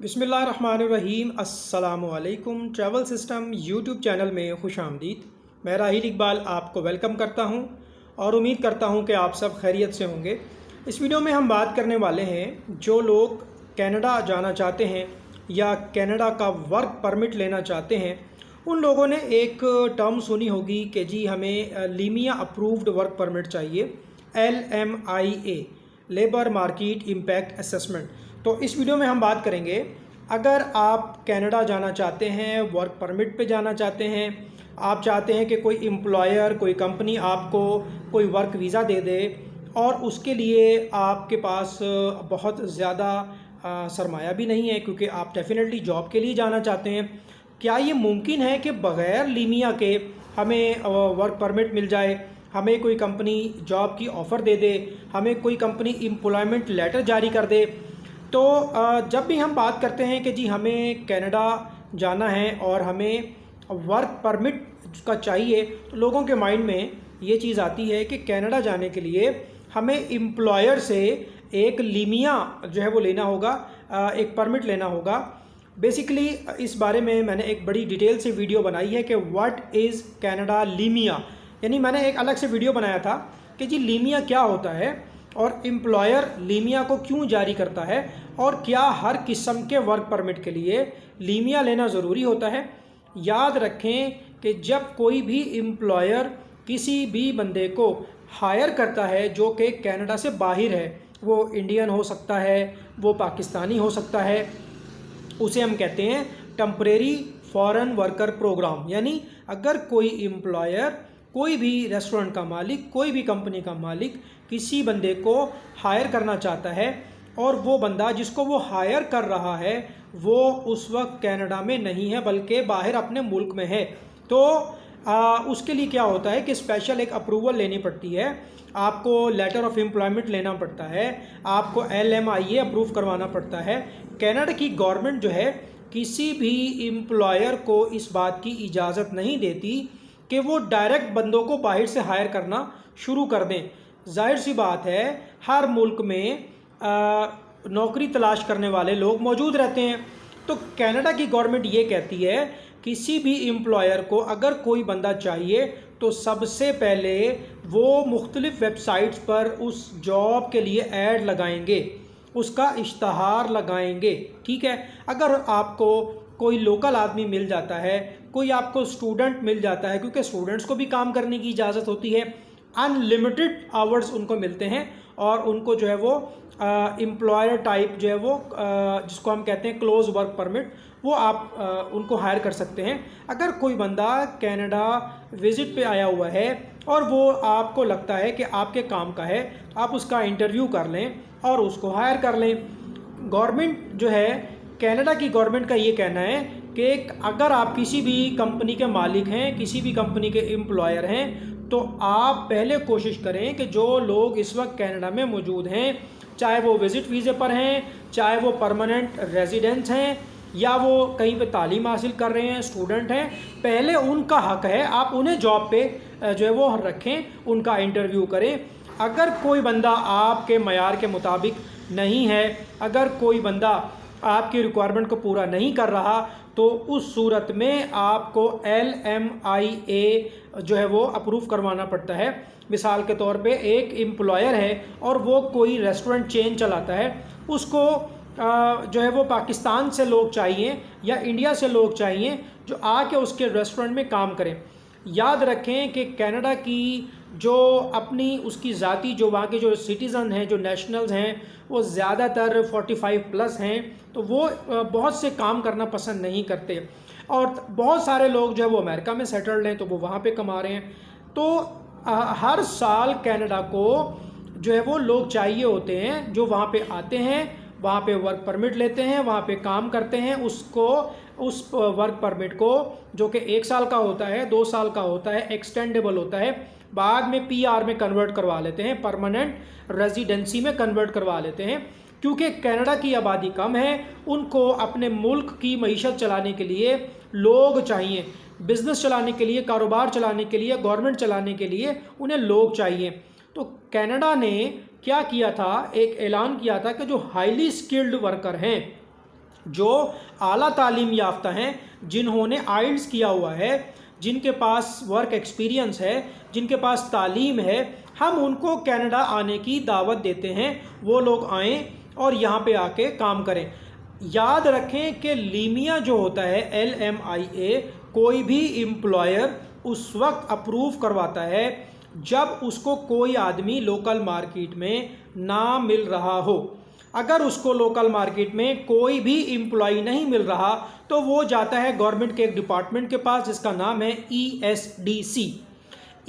बिस्मिल्लाहिर्रहमानिर्रहीम अस्सलामुअलैकुम। Travel system YouTube channel में खुश आमदीद। मैं राहिल इकबाल आपको वेलकम करता हूं और उम्मीद करता हूं कि आप सब खैरियत से होंगे। इस वीडियो में हम बात करने वाले हैं जो लोग कनाडा जाना चाहते हैं या कनाडा का वर्क परमिट लेना चाहते हैं, उन लोगों ने एक टर्म सुनी होगी कि जी हमें लीमिया अप्रूव्ड वर्क परमिट चाहिए, LMIA, labour market impact assessment. तो इस वीडियो में हम बात करेंगे, अगर आप कनाडा जाना चाहते हैं, वर्क परमिट पे जाना चाहते हैं, आप चाहते हैं कि कोई एम्प्लॉयर, कोई कंपनी आपको कोई वर्क वीज़ा दे दे और उसके लिए आपके पास बहुत ज़्यादा सरमाया भी नहीं है क्योंकि आप डेफिनेटली जॉब के लिए जाना चाहते हैं। क्या ये मुमकिन है कि बग़ैर लीमिया के हमें वर्क परमिट मिल जाए, हमें कोई कंपनी जॉब की ऑफ़र दे दे, हमें कोई कंपनी एम्प्लॉयमेंट लेटर जारी कर दे? तो जब भी हम बात करते हैं कि जी हमें कनाडा जाना है और हमें वर्क परमिट का चाहिए, तो लोगों के माइंड में ये चीज़ आती है कि कनाडा जाने के लिए हमें एम्प्लॉयर से एक लीमिया जो है वो लेना होगा, एक परमिट लेना होगा। बेसिकली इस बारे में मैंने एक बड़ी डिटेल से वीडियो बनाई है कि व्हाट इज़ कनाडा लीमिया, यानी मैंने एक अलग से वीडियो बनाया था कि जी लीमिया क्या होता है और एम्प्लॉयर लीमिया को क्यों जारी करता है और क्या हर किस्म के वर्क परमिट के लिए लीमिया लेना ज़रूरी होता है। याद रखें कि जब कोई भी एम्प्लॉयर किसी भी बंदे को हायर करता है जो कि कनाडा से बाहर है, वो इंडियन हो सकता है, वो पाकिस्तानी हो सकता है, उसे हम कहते हैं टेम्परेरी फॉरेन वर्कर प्रोग्राम। यानी अगर कोई एम्प्लॉयर, कोई भी रेस्टोरेंट का मालिक, कोई भी कंपनी का मालिक किसी बंदे को हायर करना चाहता है और वो बंदा जिसको वो हायर कर रहा है वो उस वक्त कनाडा में नहीं है बल्कि बाहर अपने मुल्क में है, तो उसके लिए क्या होता है कि स्पेशल एक अप्रूवल लेनी पड़ती है, आपको लेटर ऑफ एम्प्लॉयमेंट लेना पड़ता है, आपको LMIA अप्रूव करवाना पड़ता है। कनाडा की गवर्नमेंट जो है किसी भी एम्प्लॉयर को इस बात की इजाज़त नहीं देती कि वो डायरेक्ट बंदों को बाहर से हायर करना शुरू कर दें। जाहिर सी बात है, हर मुल्क में नौकरी तलाश करने वाले लोग मौजूद रहते हैं। तो कनाडा की गवर्नमेंट ये कहती है किसी भी एम्प्लॉयर को अगर कोई बंदा चाहिए तो सबसे पहले वो मुख्तलिफ वेबसाइट्स पर उस जॉब के लिए ऐड लगाएंगे, उसका इश्तहार लगाएंगे। ठीक है, अगर आपको कोई लोकल आदमी मिल जाता है, कोई आपको स्टूडेंट मिल जाता है, क्योंकि स्टूडेंट्स को भी काम करने की इजाज़त होती है, अनलिमिटेड आवर्स उनको मिलते हैं और उनको जो है वो एम्प्लॉयर टाइप जो है वो जिसको हम कहते हैं क्लोज वर्क परमिट, वो आप उनको हायर कर सकते हैं। अगर कोई बंदा कनाडा विज़िट पे आया हुआ है और वो आपको लगता है कि आपके काम का है, आप उसका इंटरव्यू कर लें और उसको हायर कर लें। गवर्नमेंट जो है, कनाडा की गवर्नमेंट का ये कहना है कि अगर आप किसी भी कंपनी के मालिक हैं, किसी भी कंपनी के एम्प्लॉयर हैं, तो आप पहले कोशिश करें कि जो लोग इस वक्त कनाडा में मौजूद हैं, चाहे वो विज़िट वीज़े पर हैं, चाहे वो परमानेंट रेजिडेंट्स हैं या वो कहीं पे तालीम हासिल कर रहे हैं, स्टूडेंट हैं, पहले उनका हक है आप उन्हें जॉब पे जो है वो रखें, उनका इंटरव्यू करें। अगर कोई बंदा आपके मयार के मुताबिक नहीं है, अगर कोई बंदा आपकी रिक्वायरमेंट को पूरा नहीं कर रहा, तो उस सूरत में आपको LMIA जो है वो अप्रूव करवाना पड़ता है। मिसाल के तौर पे एक एम्प्लॉयर है और वो कोई रेस्टोरेंट चेन चलाता है, उसको जो है वो पाकिस्तान से लोग चाहिए या इंडिया से लोग चाहिए जो आके उसके रेस्टोरेंट में काम करें। याद रखें कि कनाडा की जो अपनी उसकी ज़ाती जो वहाँ के जो सिटीज़न हैं, जो नेशनल्स हैं, वो ज़्यादातर 45 प्लस हैं, तो वो बहुत से काम करना पसंद नहीं करते और बहुत सारे लोग जो है वो अमेरिका में सेटल्ड हैं, तो वो वहाँ पे कमा रहे हैं। तो हर साल कनाडा को जो है वो लोग चाहिए होते हैं जो वहाँ पे आते हैं, वहाँ पे वर्क परमिट लेते हैं, वहाँ पे काम करते हैं, उसको उस वर्क परमिट को जो कि 1 साल का होता है, 2 साल का होता है, एक्सटेंडेबल होता है, बाद में PR में कन्वर्ट करवा लेते हैं, परमानेंट रेजिडेंसी में कन्वर्ट करवा लेते हैं। क्योंकि कनाडा की आबादी कम है, उनको अपने मुल्क की मईशत चलाने के लिए लोग चाहिए, बिज़नेस चलाने के लिए, कारोबार चलाने के लिए, गवर्नमेंट चलाने के लिए उन्हें लोग चाहिए। तो कनाडा ने क्या किया था, एक ऐलान किया था कि जो हाईली स्किल्ड वर्कर हैं जो आला तालीम याफ्ता हैं, जिन्होंने आइल्स किया हुआ है, जिनके पास वर्क एक्सपीरियंस है, जिनके पास तालीम है, हम उनको कनाडा आने की दावत देते हैं। वो लोग आएँ और यहाँ पे आके काम करें। याद रखें कि लीमिया जो होता है LMIA, कोई भी एम्प्लॉयर उस वक्त अप्रूव करवाता है जब उसको कोई आदमी लोकल मार्केट में ना मिल रहा हो। अगर उसको लोकल मार्केट में कोई भी एम्प्लॉय नहीं मिल रहा तो वो जाता है गवर्नमेंट के एक डिपार्टमेंट के पास जिसका नाम है ESDC।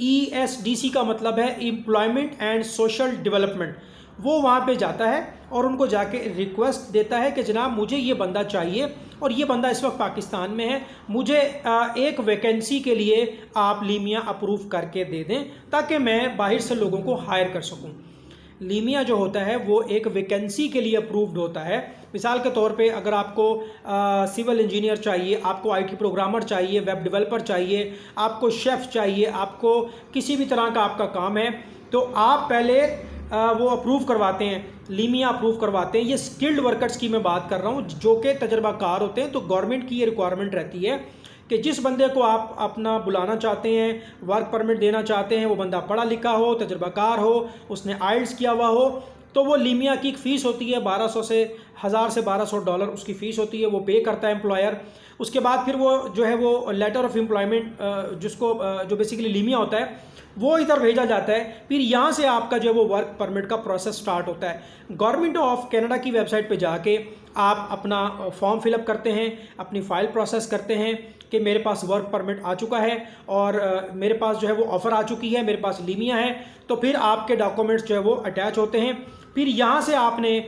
ESDC का मतलब है एम्प्लॉयमेंट एंड सोशल डेवलपमेंट। वो वहाँ पे जाता है और उनको जाके रिक्वेस्ट देता है कि जनाब मुझे ये बंदा चाहिए और ये बंदा इस वक्त पाकिस्तान में है, मुझे एक वैकेंसी के लिए आप लीमिया अप्रूव करके दे दें ताकि मैं बाहर से लोगों को हायर कर सकूं। लीमिया जो होता है वो एक वैकेंसी के लिए अप्रूव्ड होता है। मिसाल के तौर पे अगर आपको सिविल इंजीनियर चाहिए, आपको IT प्रोग्रामर चाहिए, वेब डेवलपर चाहिए, आपको शेफ़ चाहिए, आपको किसी भी तरह का आपका काम है, तो आप पहले वो अप्रूव करवाते हैं, लीमिया अप्रूव करवाते हैं। ये स्किल्ड वर्कर्स की मैं बात कर रहा हूँ जो कि तजर्बाकार होते हैं। तो गवर्नमेंट की ये रिक्वायरमेंट रहती है कि जिस बंदे को आप अपना बुलाना चाहते हैं, वर्क परमिट देना चाहते हैं, वो बंदा पढ़ा लिखा हो, तजर्बाकार हो, उसने आइल्स किया हुआ हो, तो वो लीमिया की एक फ़ीस होती है 1200 से 1000 से $1200 उसकी फ़ीस होती है, वो पे करता है एम्प्लॉयर। उसके बाद फिर वो जो है वो लेटर ऑफ एम्प्लॉयमेंट जिसको जो बेसिकली लीमिया होता है वो इधर भेजा जाता है। फिर यहाँ से आपका जो है वो वर्क परमिट का प्रोसेस स्टार्ट होता है। गवर्नमेंट ऑफ कनाडा की वेबसाइट पे जाके आप अपना फॉर्म फिलअप करते हैं, अपनी फ़ाइल प्रोसेस करते हैं कि मेरे पास वर्क परमिट आ चुका है और मेरे पास जो है वो ऑफ़र आ चुकी है, मेरे पास लीमिया है। तो फिर आपके डॉक्यूमेंट्स जो है वो अटैच होते हैं। फिर यहाँ से आपने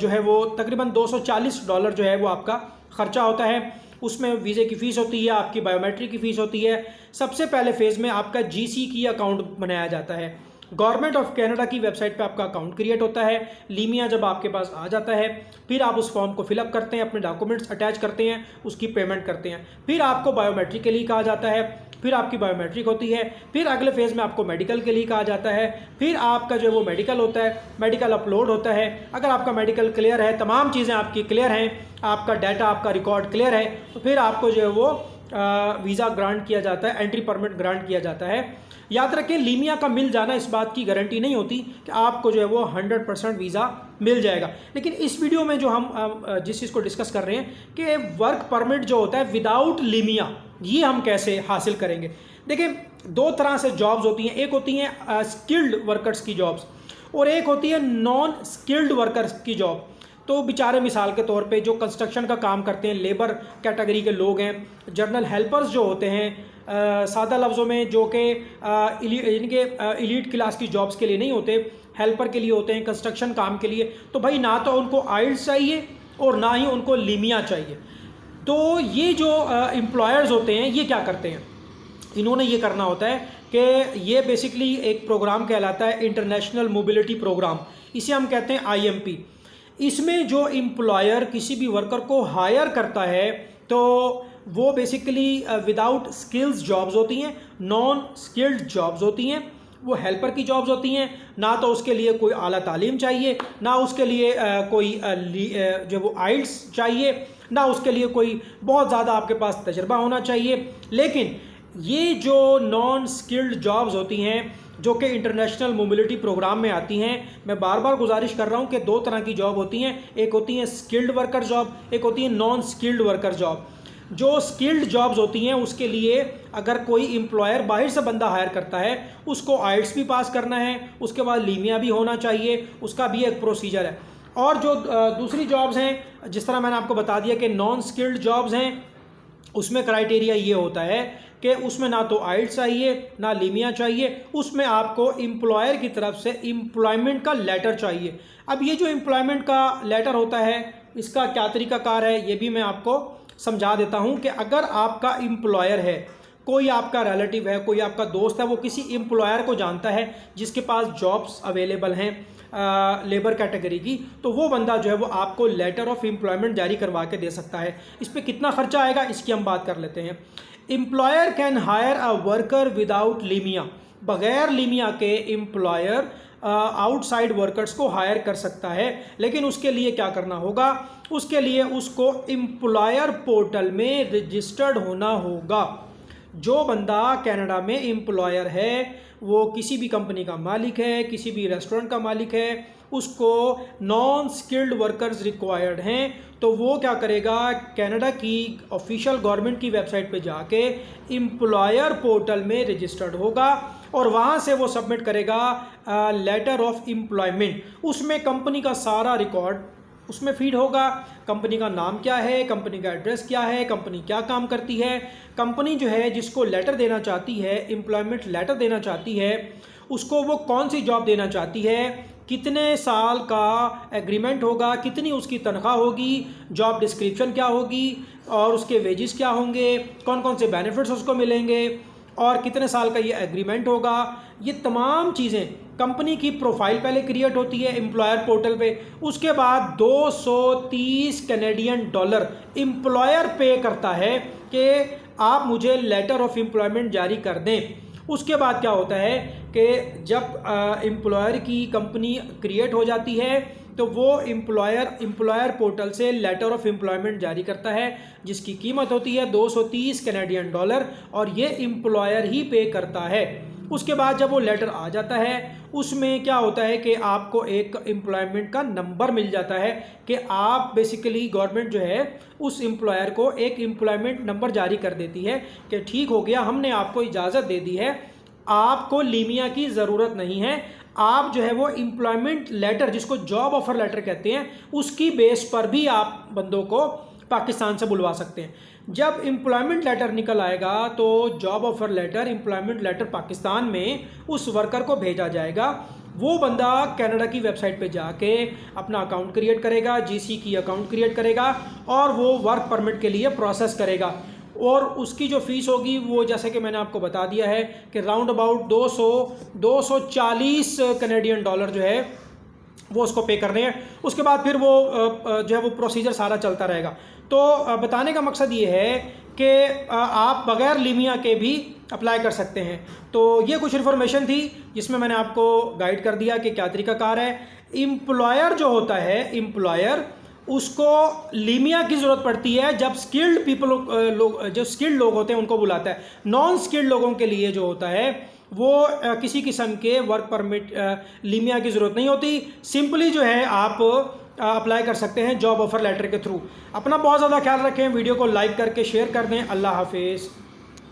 जो है वो तकरीबन $240 जो है वो आपका ख़र्चा होता है। उसमें वीज़े की फ़ीस होती है, आपकी बायोमेट्रिक की फ़ीस होती है। सबसे पहले फ़ेज़ में आपका GC की अकाउंट बनाया जाता है। गवर्नमेंट ऑफ कनाडा की वेबसाइट पे आपका अकाउंट क्रिएट होता है। लीमिया जब आपके पास आ जाता है फिर आप उस फॉर्म को फिलअप करते हैं, अपने डॉक्यूमेंट्स अटैच करते हैं, उसकी पेमेंट करते हैं। फिर आपको बायोमेट्रिक के लिए कहा जाता है, फिर आपकी बायोमेट्रिक होती है। फिर अगले फेज़ में आपको मेडिकल के लिए कहा जाता है। फिर आपका जो है वो मेडिकल होता है, मेडिकल अपलोड होता है। अगर आपका मेडिकल क्लियर है, तमाम चीज़ें आपकी क्लियर हैं, आपका डाटा, आपका रिकॉर्ड क्लियर है, तो फिर आपको जो है वो वीज़ा ग्रांट किया जाता है, एंट्री परमिट ग्रांट किया जाता है। याद रखें लीमिया का मिल जाना इस बात की गारंटी नहीं होती कि आपको जो है वो 100% वीज़ा मिल जाएगा। लेकिन इस वीडियो में जो हम जिस चीज़ को डिस्कस कर रहे हैं कि वर्क परमिट जो होता है विदाउट लीमिया, ये हम कैसे हासिल करेंगे। देखिए, दो तरह से जॉब्स होती हैं। एक होती हैं स्किल्ड वर्कर्स की जॉब्स और एक होती है नॉन स्किल्ड वर्कर्स की जॉब। तो बेचारे मिसाल के तौर पे जो कंस्ट्रक्शन का काम करते हैं, लेबर कैटेगरी के लोग हैं, जर्नल हेल्पर्स जो होते हैं, सादा लफ्ज़ों में जो कि इनके इलीट क्लास की जॉब्स के लिए नहीं होते, हेल्पर के लिए होते हैं, कंस्ट्रक्शन काम के लिए। तो भाई ना तो उनको आइल्स चाहिए और ना ही उनको लीमिया चाहिए। तो ये जो एम्प्लॉयर्स होते हैं ये क्या करते हैं, इन्होंने ये करना होता है कि ये बेसिकली एक प्रोग्राम कहलाता है इंटरनेशनल मोबिलिटी प्रोग्राम, इसे हम कहते हैं IMP। इसमें जो एम्प्लॉयर किसी भी वर्कर को हायर करता है तो वो बेसिकली विदाउट स्किल्स जॉब्स होती हैं, नॉन स्किल्ड जॉब्स होती हैं, वो हेल्पर की जॉब्स होती हैं। ना तो उसके लिए कोई आला तालीम चाहिए, ना उसके लिए कोई जो वो आइल्स चाहिए, ना उसके लिए कोई बहुत ज़्यादा आपके पास तजर्बा होना चाहिए। लेकिन ये जो नॉन स्किल्ड जॉब्स होती हैं जो कि इंटरनेशनल मोबिलिटी प्रोग्राम में आती हैं, मैं बार बार गुजारिश कर रहा हूँ कि दो तरह की जॉब होती हैं। एक होती है स्किल्ड वर्कर जॉब, एक होती है नॉन स्किल्ड वर्कर जॉब। जो स्किल्ड जॉब्स होती हैं उसके लिए अगर कोई एम्प्लॉयर बाहर से बंदा हायर करता है उसको आइल्स भी पास करना है, उसके बाद लीमिया भी होना चाहिए, उसका भी एक प्रोसीजर है। और जो दूसरी जॉब्स हैं, जिस तरह मैंने आपको बता दिया कि नॉन स्किल्ड जॉब्स हैं, उसमें क्राइटेरिया ये होता है कि उसमें ना तो आइल्स चाहिए ना लीमिया चाहिए, उसमें आपको एम्प्लॉयर की तरफ से एम्प्लॉयमेंट का लेटर चाहिए। अब ये जो एम्प्लॉयमेंट का लेटर होता है इसका क्या तरीकाकार है ये भी मैं आपको समझा देता हूँ कि अगर आपका एम्प्लॉयर है, कोई आपका रिलेटिव है, कोई आपका दोस्त है, वो किसी एम्प्लॉयर को जानता है जिसके पास जॉब्स अवेलेबल हैं लेबर कैटेगरी की, तो वो बंदा जो है वो आपको लेटर ऑफ एम्प्लॉयमेंट जारी करवा के दे सकता है। इस पर कितना खर्चा आएगा इसकी हम बात कर लेते हैं। Employer can hire a worker without लीमिया, बगैर लीमिया के एम्प्लॉयर आउटसाइड वर्कर्स को हायर कर सकता है। लेकिन उसके लिए क्या करना होगा, उसके लिए उसको एम्प्लॉयर पोर्टल में रजिस्टर्ड होना होगा। जो बंदा कनाडा में एम्प्लॉयर है, वो किसी भी कंपनी का मालिक है, किसी भी रेस्टोरेंट का मालिक है, उसको नॉन स्किल्ड वर्कर्स रिक्वायर्ड हैं, तो वो क्या करेगा, कनाडा की ऑफिशियल गवर्नमेंट की वेबसाइट पे जाके एम्प्लॉयर पोर्टल में रजिस्टर्ड होगा और वहाँ से वो सबमिट करेगा लेटर ऑफ एम्प्लॉयमेंट। उसमें कंपनी का सारा रिकॉर्ड उसमें फीड होगा। कंपनी का नाम क्या है, कंपनी का एड्रेस क्या है, कंपनी क्या काम करती है, कंपनी जो है जिसको लेटर देना चाहती है, एम्प्लॉयमेंट लेटर देना चाहती है, उसको वो कौन सी जॉब देना चाहती है, कितने साल का एग्रीमेंट होगा, कितनी उसकी तनख्वाह होगी, जॉब डिस्क्रिप्शन क्या होगी और उसके वेजेस क्या होंगे, कौन कौन से बेनिफिट्स उसको मिलेंगे और कितने साल का ये एग्रीमेंट होगा। ये तमाम चीज़ें, कंपनी की प्रोफाइल पहले क्रिएट होती है एम्प्लॉयर पोर्टल पे, उसके बाद 230 कैनेडियन डॉलर एम्प्लॉयर पे करता है कि आप मुझे लेटर ऑफ एम्प्लॉयमेंट जारी कर दें। उसके बाद क्या होता है कि जब एम्प्लॉयर की कंपनी क्रिएट हो जाती है तो वो एम्प्लॉयर पोर्टल से लेटर ऑफ एम्प्लॉयमेंट जारी करता है, जिसकी कीमत होती है 230 कैनेडियन डॉलर और ये एम्प्लॉयर ही पे करता है। उसके बाद जब वो लेटर आ जाता है, उसमें क्या होता है कि आपको एक एम्प्लॉयमेंट का नंबर मिल जाता है कि आप बेसिकली गवर्नमेंट जो है उस एम्प्लॉयर को एक एम्प्लॉयमेंट नंबर जारी कर देती है कि ठीक हो गया, हमने आपको इजाज़त दे दी है, आपको लीमिया की ज़रूरत नहीं है, आप जो है वो एम्प्लॉयमेंट लेटर, जिसको जॉब ऑफ़र लेटर कहते हैं, उसकी बेस पर भी आप बंदों को पाकिस्तान से बुलवा सकते हैं। जब एम्प्लॉयमेंट लेटर निकल आएगा तो job offer letter, employment letter Pakistan में उस वर्कर को भेजा जाएगा। वो बंदा कनाडा की वेबसाइट पे जाके अपना अकाउंट क्रिएट करेगा, जीसी की अकाउंट क्रिएट करेगा और वो वर्क परमिट के लिए प्रोसेस करेगा और उसकी जो फ़ीस होगी वो जैसे कि मैंने आपको बता दिया है कि राउंड अबाउट 240 कैनेडियन डॉलर जो है वो उसको पे करने हैं। उसके बाद फिर वो जो है वो प्रोसीजर सारा चलता रहेगा। तो बताने का मकसद ये है कि आप बग़ैर लीमिया के भी अप्लाई कर सकते हैं। तो ये कुछ इन्फॉर्मेशन थी जिसमें मैंने आपको गाइड कर दिया कि क्या तरीक़ाकार है। एम्प्लॉयर जो होता है, एम्प्लॉयर, उसको लीमिया की ज़रूरत पड़ती है जब स्किल्ड पीपल जो स्किल्ड लोग होते हैं उनको बुलाता है। नॉन स्किल्ड लोगों के लिए जो होता है वो किसी किस्म के वर्क परमिट लीमिया की ज़रूरत नहीं होती। सिंपली जो है आप अप्लाई कर सकते हैं जॉब ऑफ़र लेटर के थ्रू। अपना बहुत ज़्यादा ख्याल रखें, वीडियो को लाइक करके शेयर कर दें। अल्लाह हाफिज़।